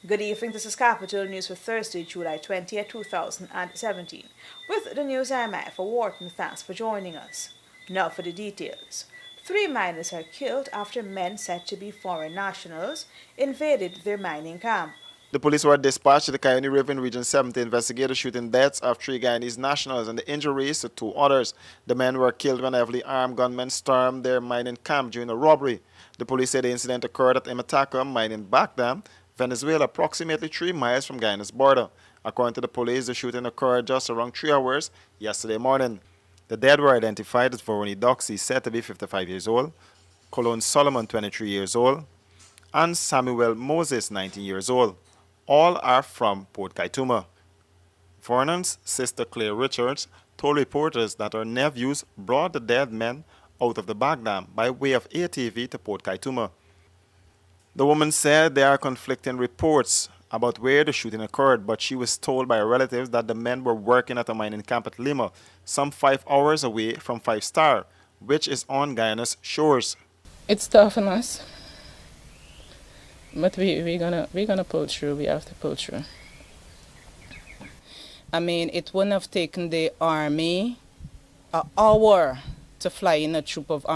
Good evening, this is Capital News for Thursday, July 20th, 2017. With the news, I'm for Wharton. Thanks for joining us. Now for the details. 3 miners are killed after men said to be foreign nationals invaded their mining camp. The police were dispatched to the Coyote River in Region 7 to investigate the shooting deaths of 3 Guyanese nationals and the injuries to 2 others. The men were killed when heavily armed gunmen stormed their mining camp during a robbery. The police said the incident occurred at Imataca mining backdam, Venezuela, approximately 3 miles from Guyana's border. According to the police, the shooting occurred just around 3 hours yesterday morning. The dead were identified as Voroni Doxy, said to be 55 years old, Colon Solomon, 23 years old, and Samuel Moses, 19 years old. All are from Port Kaituma. Vernon's sister Claire Richards told reporters that her nephews brought the dead men out of the backdam by way of ATV to Port Kaituma. The woman said there are conflicting reports about where the shooting occurred, but she was told by her relatives that the men were working at a mining camp at Lima, some 5 hours away from Five Star, which is on Guyana's shores. It's tough on us, but we're gonna pull through. We have to pull through. I mean, it wouldn't have taken the army an hour to fly in a troop of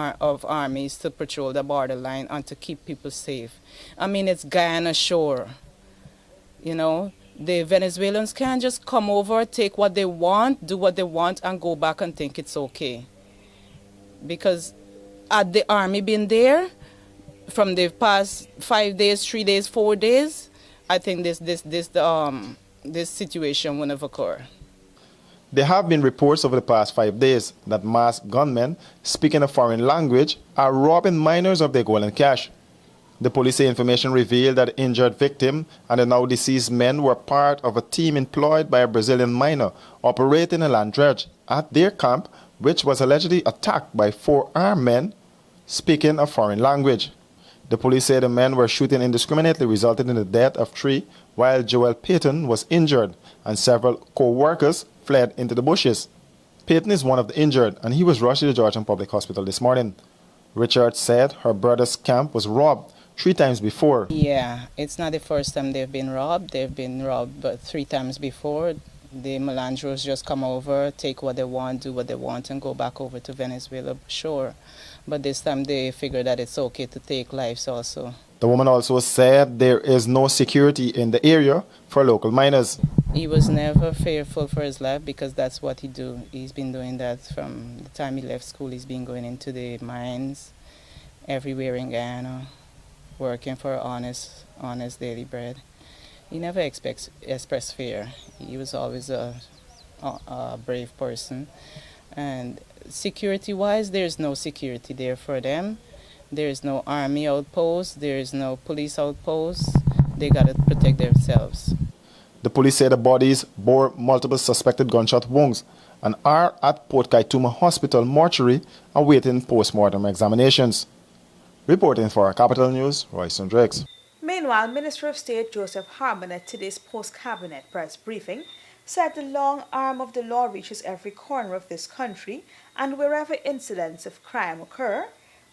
armies to patrol the borderline and to keep people safe. I mean, it's Guyana shore. You know, the Venezuelans can't just come over, take what they want, do what they want, and go back and think it's okay. Because had the army been there from the past 5 days, 3 days, 4 days, I think this situation wouldn't have occurred. There have been reports over the past 5 days that masked gunmen speaking a foreign language are robbing miners of their gold and cash. The police say information revealed that the injured victim and the now deceased men were part of a team employed by a Brazilian miner operating a land dredge at their camp, which was allegedly attacked by 4 armed men speaking a foreign language. The police say the men were shooting indiscriminately, resulting in the death of 3, while Joel Payton was injured and several co-workers fled into the bushes. Payton is one of the injured, and he was rushed to the Georgian Public Hospital this morning. Richard said her brother's camp was robbed 3 times before. Yeah, it's not the first time they've been robbed. They've been robbed but 3 times before. The Melandros just come over, take what they want, do what they want, and go back over to Venezuela, sure. But this time they figure that it's okay to take lives also. The woman also said there is no security in the area for local miners. He was never fearful for his life because that's what he do. He's been doing that from the time he left school. He's been going into the mines everywhere in Guyana, working for honest daily bread. He never expressed fear. He was always a brave person. And security-wise, there's no security there for them. There is no army outpost. There is no police outpost. They got to protect themselves. The police say the bodies bore multiple suspected gunshot wounds and are at Port Kaituma Hospital mortuary awaiting post-mortem examinations. Reporting for Capital News, Royston Drakes. Meanwhile, Minister of State Joseph Harmon at today's post-cabinet press briefing said the long arm of the law reaches every corner of this country, and wherever incidents of crime occur,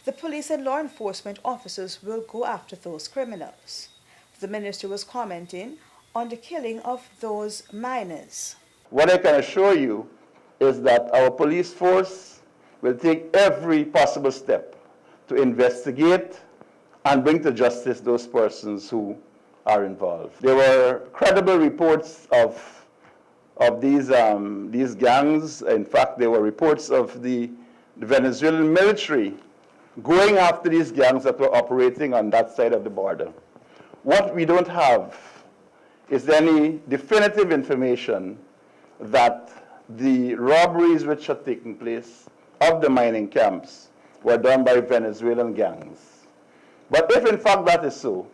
the police and law enforcement officers will go after those criminals. The minister was commenting on the killing of those miners. What I can assure you is that our police force will take every possible step to investigate and bring to justice those persons who are involved. There were credible reports of these gangs. In fact, there were reports of the Venezuelan military going after these gangs that were operating on that side of the border. What we don't have is any definitive information that the robberies which are taking place of the mining camps were done by Venezuelan gangs. But if in fact that is so,